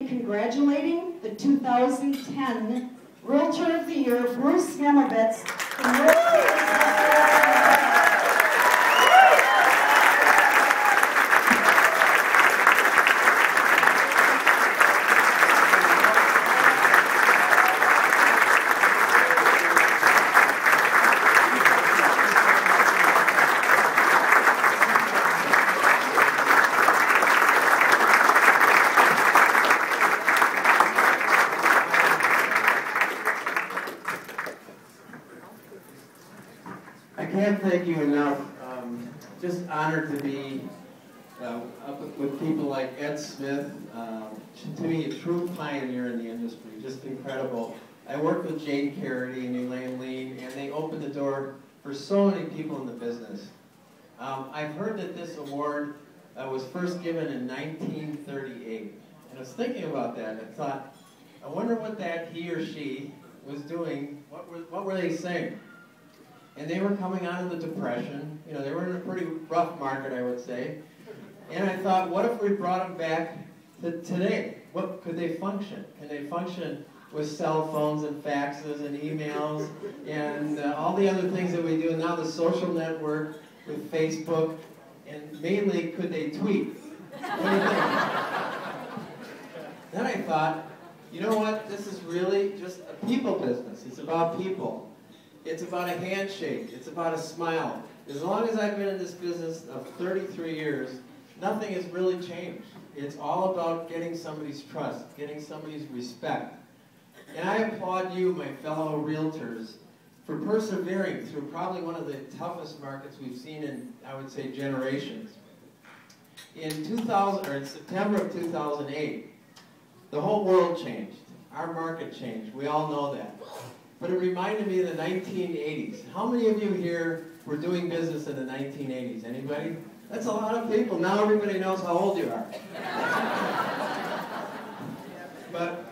Congratulating the 2010 Realtor of the Year, Bruce Nemovitz from Milwaukee. I can't thank you enough. Just honored to be up with people like Ed Smith, to me a true pioneer in the industry, just incredible. I worked with Jane Carity and Elaine Lean, and they opened the door for so many people in the business. I've heard that this award was first given in 1938, and I was thinking about that, and I thought, I wonder what that he or she was doing, what were they saying? And they were coming out of the Depression. You know, they were in a pretty rough market, I would say. And I thought, what if we brought them back to today? What could they function? Can they function with cell phones and faxes and emails and all the other things that we do? Now the social network with Facebook, and mainly, could they tweet? What do you think? Then I thought, you know what? This is really just a people business. It's about people. It's about a handshake. It's about a smile. As long as I've been in this business of 33 years, nothing has really changed. It's all about getting somebody's trust, getting somebody's respect. And I applaud you, my fellow realtors, for persevering through probably one of the toughest markets we've seen in, I would say, generations. In September of 2008, the whole world changed. Our market changed. We all know that. But it reminded me of the 1980s. How many of you here were doing business in the 1980s? Anybody? That's a lot of people. Now everybody knows how old you are. But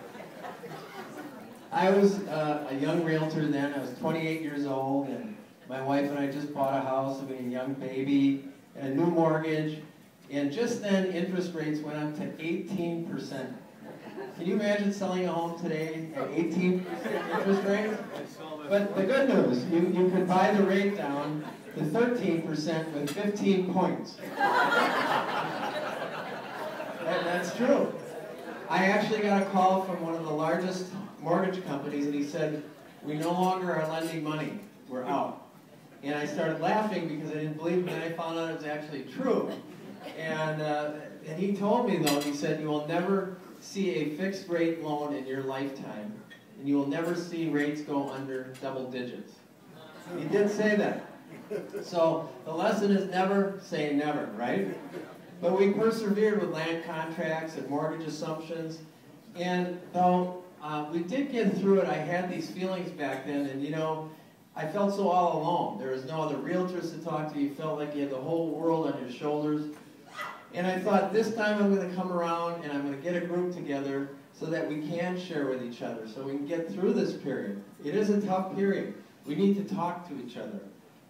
I was a young realtor then. I was 28 years old, and my wife and I just bought a house, and we had a young baby, and a new mortgage. And just then, interest rates went up to 18%. Can you imagine selling a home today at 18% interest rate? But the good news, you could buy the rate down to 13% with 15 points. That's true. I actually got a call from one of the largest mortgage companies, and he said, we no longer are lending money. We're out. And I started laughing because I didn't believe him, and I found out it was actually true. And he told me, though, he said, you will never see a fixed rate loan in your lifetime, and you will never see rates go under double digits. He did say that. So the lesson is never say never, right? But we persevered with land contracts and mortgage assumptions, and though we did get through it, I had these feelings back then, and you know, I felt so all alone. There was no other realtors to talk to. You felt like you had the whole world on your shoulders. And I thought, this time I'm going to come around and I'm going to get a group together so that we can share with each other, so we can get through this period. It is a tough period. We need to talk to each other.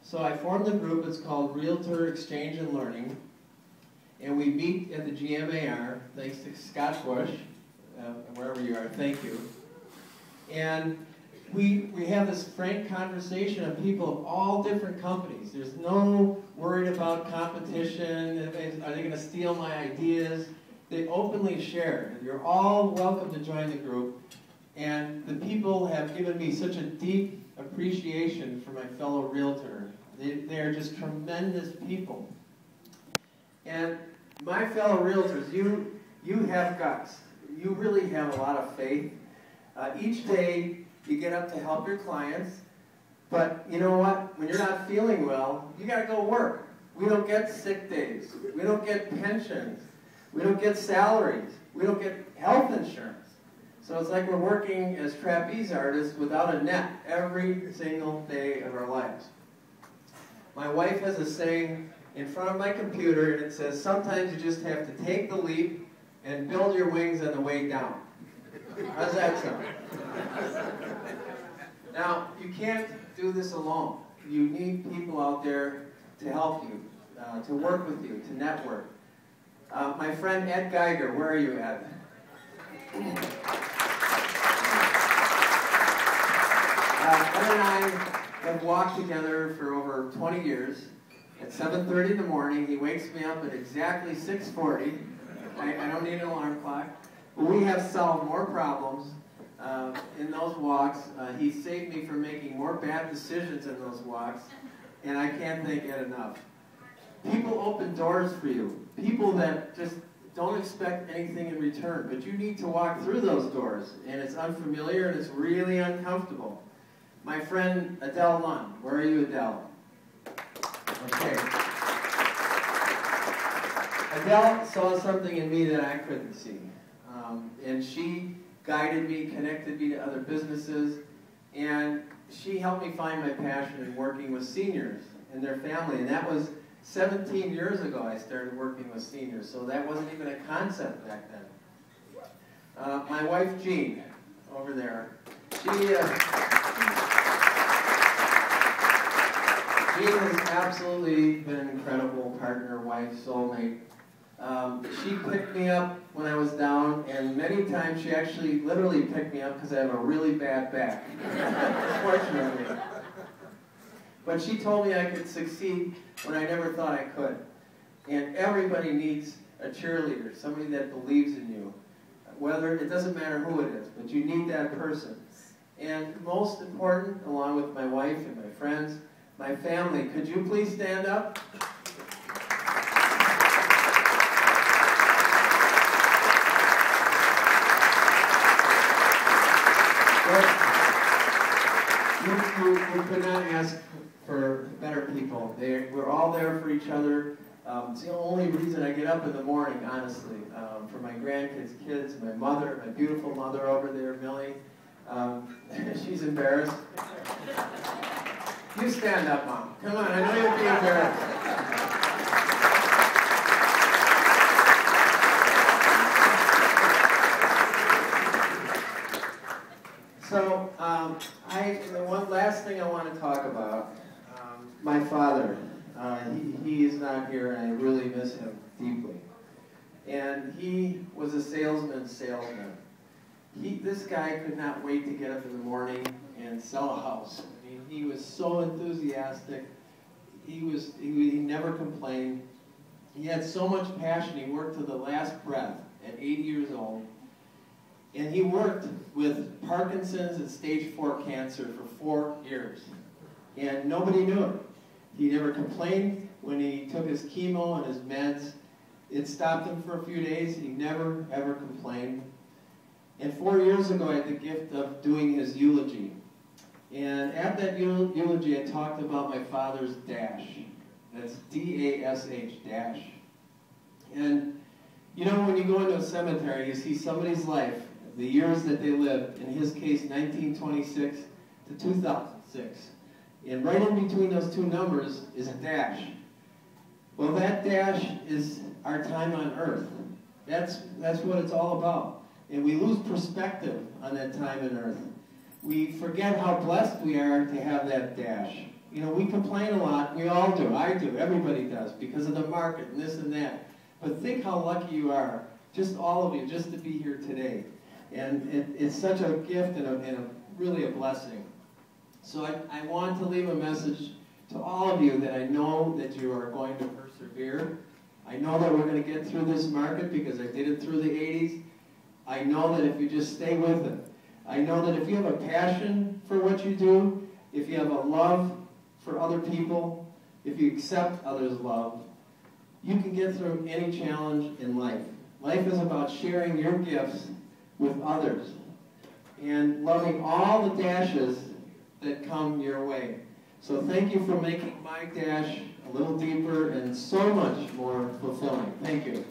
So I formed a group. It's called Realtor Exchange and Learning. And we meet at the GMAR, thanks to Scott Bush, wherever you are, thank you. And we have this frank conversation of people of all different companies. There's no worried about competition. Are they going to steal my ideas? They openly share. You're all welcome to join the group. And the people have given me such a deep appreciation for my fellow realtor. They are just tremendous people. And my fellow realtors, you have guts. You really have a lot of faith. Each day, you get up to help your clients, but you know what? When you're not feeling well, you got to go work. We don't get sick days. We don't get pensions. We don't get salaries. We don't get health insurance. So it's like we're working as trapeze artists without a net every single day of our lives. My wife has a saying in front of my computer, and it says, sometimes you just have to take the leap and build your wings on the way down. How's that sound? Now, you can't do this alone. You need people out there to help you, to work with you, to network. My friend Ed Geiger, where are you, Ed? walked together for over 20 years. At 7:30 in the morning, he wakes me up at exactly 6:40. I don't need an alarm clock. But we have solved more problems in those walks. He saved me from making more bad decisions in those walks, and I can't thank it enough. People open doors for you. People that just don't expect anything in return, but you need to walk through those doors, and it's unfamiliar and it's really uncomfortable. My friend Adele Lund, where are you, Adele? Okay. Adele saw something in me that I couldn't see, and she guided me, connected me to other businesses, and she helped me find my passion in working with seniors and their family, and that was 17 years ago I started working with seniors, so that wasn't even a concept back then. My wife Jean, over there, Jean has absolutely been an incredible partner, wife, soulmate. She picked me up when I was down, and many times she actually literally picked me up because I have a really bad back, fortunately. But she told me I could succeed when I never thought I could. And everybody needs a cheerleader, somebody that believes in you. Whether, it doesn't matter who it is, but you need that person. And most important, along with my wife and my friends, my family, could you please stand up? You could not ask for better people. We're all there for each other. It's the only reason I get up in the morning, honestly. For my grandkids, kids, my mother, my beautiful mother over there, Millie. She's embarrassed. You stand up, Mom. Come on, I know you'll be embarrassed. So, the one last thing I want to talk about, my father. He is not here, and I really miss him deeply. And he was a salesman. This guy could not wait to get up in the morning and sell a house. I mean, he was so enthusiastic. He never complained. He had so much passion. He worked to the last breath at 80 years old. And he worked with Parkinson's and stage 4 cancer for 4 years. And nobody knew it. He never complained when he took his chemo and his meds. It stopped him for a few days. He never, ever complained. And 4 years ago, I had the gift of doing his eulogy. And at that eulogy, I talked about my father's dash. That's D-A-S-H, dash. And you know, when you go into a cemetery, you see somebody's life, the years that they lived, in his case, 1926 to 2006. And right in between those two numbers is a dash. Well, that dash is our time on earth. That's what it's all about. And we lose perspective on that time on earth. We forget how blessed we are to have that dash. You know, we complain a lot. We all do. I do. Everybody does, because of the market and this and that. But think how lucky you are, just all of you, just to be here today. And it's such a gift and really a blessing. So I want to leave a message to all of you that I know that you are going to persevere. I know that we're going to get through this market because I did it through the 80s. I know that if you just stay with it. I know that if you have a passion for what you do, if you have a love for other people, if you accept others' love, you can get through any challenge in life. Life is about sharing your gifts with others and loving all the dashes that come your way. So thank you for making my dash a little deeper and so much more fulfilling. Thank you.